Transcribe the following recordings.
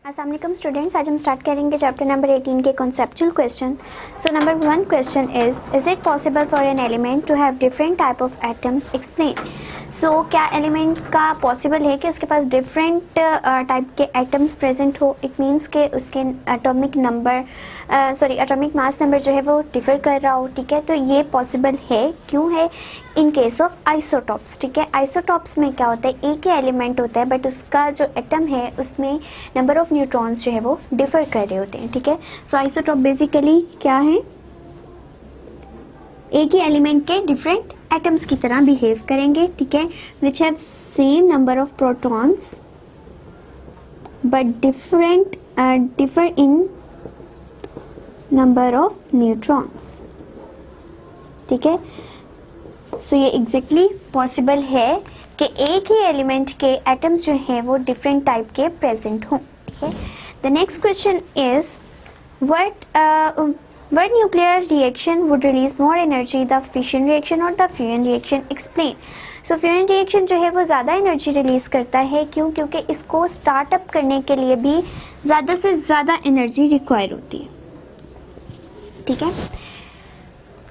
अस्सलाम वालेकुम स्टूडेंट्स, आज हम स्टार्ट करेंगे चैप्टर नंबर 18 के conceptual question. So number 1 question is it possible for an element to have different type of atoms, explain. So क्या element का पॉसिबल है कि उसके पास डिफरेंट टाइप के एटम्स प्रेजेंट हो? इट मीन्स के उसके एटॉमिक मास नंबर जो है वो डिफर कर रहा हो। ठीक है, तो ये पॉसिबल है। क्यों है? In case of isotopes. ठीक है, आइसोटॉप्स में क्या होता है, एक ही एलिमेंट होता है बट उसका जो एटम है उसमें नंबर ऑफ न्यूट्रॉन्स जो है वो डिफर कर रहे होते हैं। ठीक है, सो आइसोटॉप बेसिकली क्या है, एक ही एलिमेंट के डिफरेंट एटम्स की तरह बिहेव करेंगे। ठीक है, which have same number of protons but differ in number of neutrons. ठीक है, सो ये एग्जैक्टली पॉसिबल है कि एक ही एलिमेंट के एटम्स जो हैं वो डिफरेंट टाइप के प्रेजेंट हों। ठीक है, the next question is what nuclear reaction would release more energy, the fission reaction or the fusion reaction, explain। so fusion reaction जो है वो ज़्यादा एनर्जी रिलीज करता है। क्यों? क्योंकि इसको स्टार्टअप करने के लिए भी ज़्यादा से ज़्यादा एनर्जी रिक्वायर होती है। ठीक है,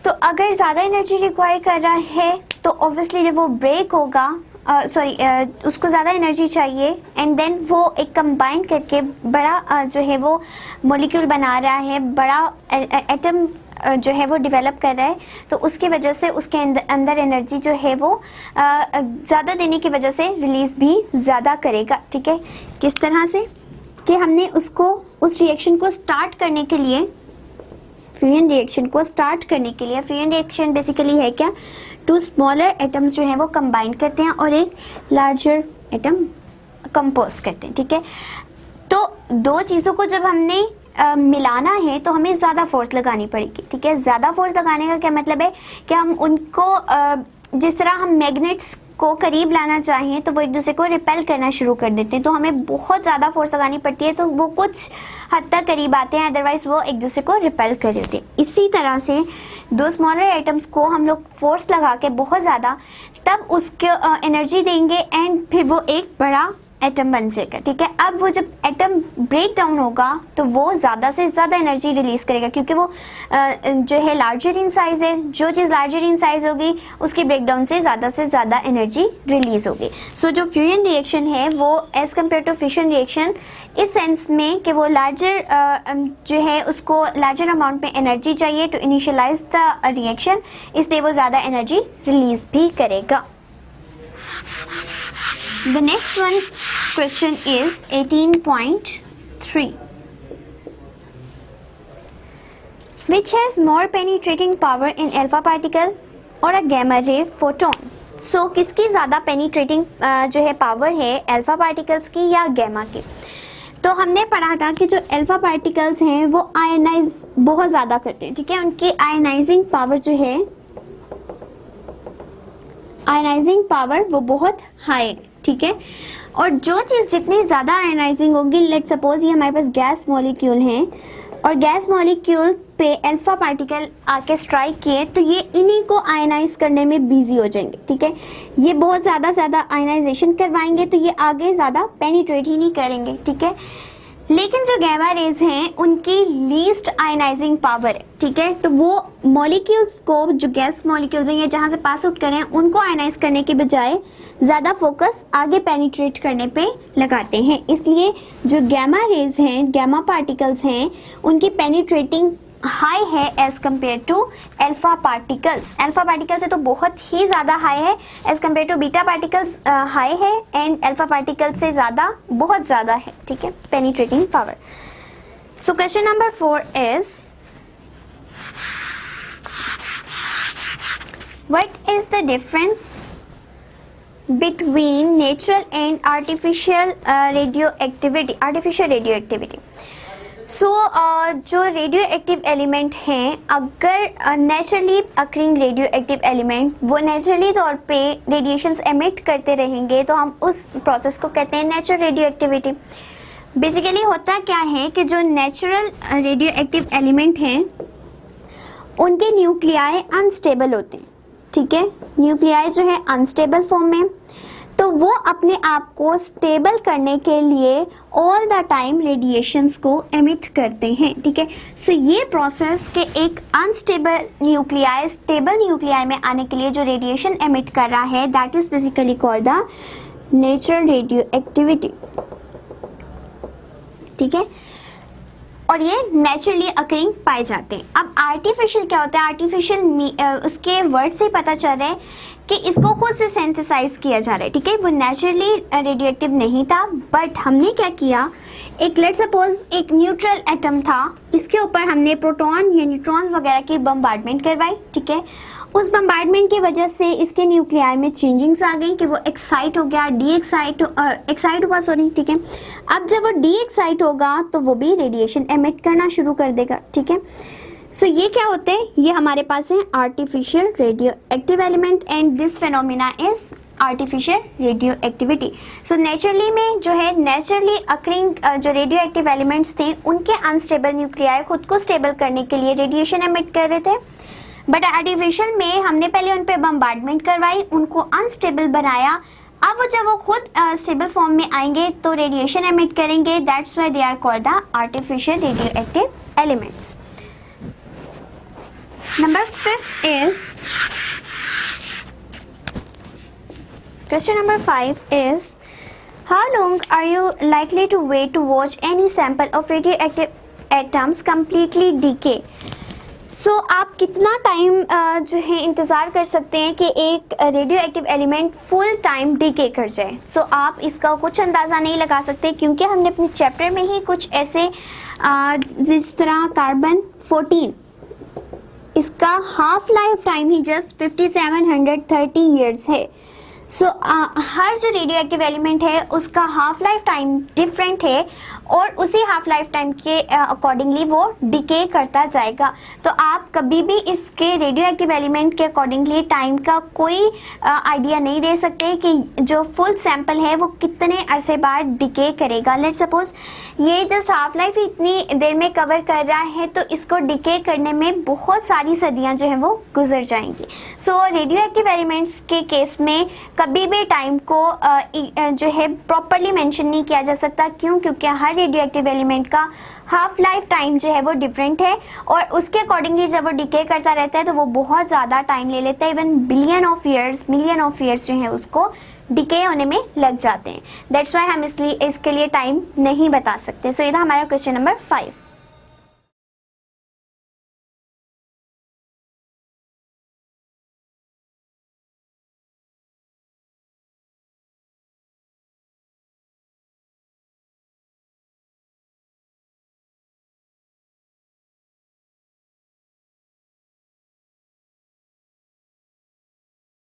तो अगर ज़्यादा एनर्जी रिक्वायर कर रहा है तो ऑब्वियसली जब वो ब्रेक होगा उसको ज़्यादा एनर्जी चाहिए एंड देन वो एक कंबाइन करके बड़ा जो है वो मॉलिक्यूल बना रहा है, बड़ा एटम जो है वो डेवलप कर रहा है, तो उसकी वजह से उसके अंदर एनर्जी जो है वो ज़्यादा देने की वजह से रिलीज भी ज़्यादा करेगा। ठीक है, किस तरह से कि हमने उसको उस रिएक्शन को स्टार्ट करने के लिए, फ्यूजन रिएक्शन बेसिकली है क्या, टू स्मॉलर एटम्स जो है वो कंबाइन करते हैं और एक लार्जर एटम कंपोज करते हैं। ठीक है, तो दो चीज़ों को जब हमने मिलाना है तो हमें ज़्यादा फोर्स लगानी पड़ेगी। ठीक है, ज़्यादा फोर्स लगाने का क्या मतलब है कि हम उनको जिस तरह हम मैग्नेट्स को करीब लाना चाहिए तो वो एक दूसरे को रिपेल करना शुरू कर देते हैं, तो हमें बहुत ज़्यादा फोर्स लगानी पड़ती है तो वो कुछ हद तक करीब आते हैं, अदरवाइज वो एक दूसरे को रिपेल कर देते हैं। इसी तरह से दो स्मॉलर एटम्स को हम लोग फोर्स लगा के बहुत ज़्यादा तब उसके एनर्जी देंगे एंड फिर वो एक बड़ा एटम बन जाएगा। ठीक है, अब वो जब एटम ब्रेक डाउन होगा तो वो ज़्यादा से ज़्यादा एनर्जी रिलीज करेगा क्योंकि वो जो है लार्जर इन साइज है। जो चीज़ लार्जर इन साइज होगी उसकी ब्रेकडाउन से ज़्यादा एनर्जी रिलीज होगी। सो जो फ्यूजन रिएक्शन है वो as compare to fission reaction इस सेंस में कि वो लार्जर जो है उसको लार्जर अमाउंट में एनर्जी चाहिए टू इनिशियलाइज द रिएक्शन, इसलिए वो ज़्यादा एनर्जी रिलीज भी करेगा। The next one question is 18.3. Which has more penetrating power in alpha particle or a gamma ray photon? So किसकी ज़्यादा penetrating जो है पावर है, अल्फा पार्टिकल्स की या गैमा की? तो हमने पढ़ा था कि जो अल्फा पार्टिकल्स हैं वो आयनाइज बहुत ज़्यादा करते हैं। ठीक है, उनकी आयनाइजिंग पावर जो है, आयनाइजिंग पावर वो बहुत हाई है। ठीक है, और जो चीज़ जितनी ज़्यादा आयनाइजिंग होगी, लेट सपोज ये हमारे पास गैस मॉलिक्यूल हैं और गैस मॉलिक्यूल पे अल्फा पार्टिकल आके स्ट्राइक किए तो ये इन्हीं को आयनाइज करने में बिजी हो जाएंगे। ठीक है, ये बहुत ज़्यादा आयनाइजेशन करवाएंगे तो ये आगे ज़्यादा पेनिट्रेट ही नहीं करेंगे। ठीक है, लेकिन जो गैमा रेज हैं उनकी लीस्ट आयनाइजिंग पावर है। ठीक है, तो वो मॉलिक्यूल्स को, जो गैस मॉलिक्यूल्स हैं ये जहाँ से पास आउट करें उनको आयनाइज करने के बजाय ज़्यादा फोकस आगे पेनिट्रेट करने पे लगाते हैं, इसलिए जो गैमा रेज हैं, गैमा पार्टिकल्स हैं, उनकी पेनिट्रेटिंग हाई है as compare to alpha particles. Alpha particle से तो बहुत ही ज़्यादा हाई है as compare to beta particles high है एंड अल्फा पार्टिकल से बहुत ज़्यादा है। ठीक है, penetrating power. So question number 4 is what is the difference between natural and artificial radioactivity? So जो रेडियो एक्टिव एलिमेंट हैं, अगर naturally occurring radio active element वो नेचुरली तौर पे रेडिएशंस एमिट करते रहेंगे तो हम उस प्रोसेस को कहते हैं नेचुरल रेडियो एक्टिविटी। बेसिकली होता क्या है कि जो नेचुरल रेडियो एक्टिव एलिमेंट हैं उनके न्यूक्लियाई अनस्टेबल होते हैं। ठीक है, न्यूक्लियाई जो है अनस्टेबल फॉर्म में, तो वो अपने आप को स्टेबल करने के लिए ऑल द टाइम रेडिएशंस को एमिट करते हैं, ठीक है। सो ये प्रोसेस के एक अनस्टेबल न्यूक्लियाई स्टेबल न्यूक्लियाई में आने के लिए जो रेडिएशन एमिट कर रहा है, that is basically called the natural radio activity, ठीक है। और ये नेचुरली अकरिंग पाए जाते हैं। अब आर्टिफिशियल क्या होता है? आर्टिफिशियल उसके वर्ड से पता चल रहा है कि इसको खुद से सिंथेसाइज किया जा रहा है, ठीक है। वो नेचुरली रेडियोएक्टिव नहीं था, बट हमने क्या किया, एक लेट सपोज एक न्यूट्रल एटम था, इसके ऊपर हमने प्रोटॉन या न्यूट्रॉन वगैरह की बम्बार्डमेंट करवाई, ठीक है। उस बम्बार्डमेंट की वजह से इसके न्यूक्लियाई में चेंजिंग्स आ गई कि वो एक्साइट हो गया, एक्साइट हुआ, सॉरी, ठीक है। अब जब वो डी एक्साइट होगा तो वो भी रेडिएशन एमिट करना शुरू कर देगा, ठीक है। सो ये क्या होते हैं? ये हमारे पास है artificial radio active element and this phenomena is artificial radioactivity. So naturally में जो है नेचुरली अकरिंग जो रेडियो एक्टिव एलिमेंट्स थे, उनके अनस्टेबल न्यूक्लियाई खुद को स्टेबल करने के लिए रेडिएशन एमिट कर रहे थे, बट आर्टिफिशियल में हमने पहले उन पर बम्बार्डमेंट करवाई, उनको अनस्टेबल बनाया। अब जब वो खुद स्टेबल फॉर्म में आएंगे तो रेडिएशन एमिट करेंगे, that's why they are called the artificial radio active elements. Number 5 is question number 5 is how long are you likely to wait to watch any sample of radioactive atoms completely decay? So आप कितना time जो है इंतज़ार कर सकते हैं कि एक radio active element full time DK कर जाए? सो आप इसका कुछ अंदाज़ा नहीं लगा सकते, क्योंकि हमने अपने चैप्टर में ही कुछ ऐसे जिस तरह कार्बन 14 इसका हाफ लाइफ टाइम ही जस्ट 5730 ईयर्स है। सो हर जो रेडियो एक्टिव एलिमेंट है उसका हाफ लाइफ टाइम डिफरेंट है और उसी हाफ लाइफ टाइम के अकॉर्डिंगली वो डिके करता जाएगा। तो आप कभी भी इसके रेडियो एक्टिव एलिमेंट के अकॉर्डिंगली टाइम का कोई आइडिया नहीं दे सकते कि जो फुल सैंपल है वो कितने अरसे बाद डिके करेगा। लेट सपोज ये जस्ट हाफ लाइफ ही इतनी देर में कवर कर रहा है, तो इसको डिके करने में बहुत सारी सदियां जो है वो गुजर जाएंगी। सो रेडियो एक्टिव एलिमेंट्स के केस में कभी भी टाइम को जो है प्रॉपरली मेंशन नहीं किया जा सकता। क्यों? क्योंकि हर रेडियो एक्टिव एलिमेंट का हाफ लाइफ टाइम जो है वो डिफरेंट है और उसके अकॉर्डिंगली जब वो डिके करता रहता है तो वो बहुत ज़्यादा टाइम ले लेता है, इवन मिलियन ऑफ ईयर्स जो है उसको डिके होने में लग जाते हैं। दैट्स वाई हम इसके लिए टाइम नहीं बता सकते। सो ये था हमारा क्वेश्चन नंबर 5।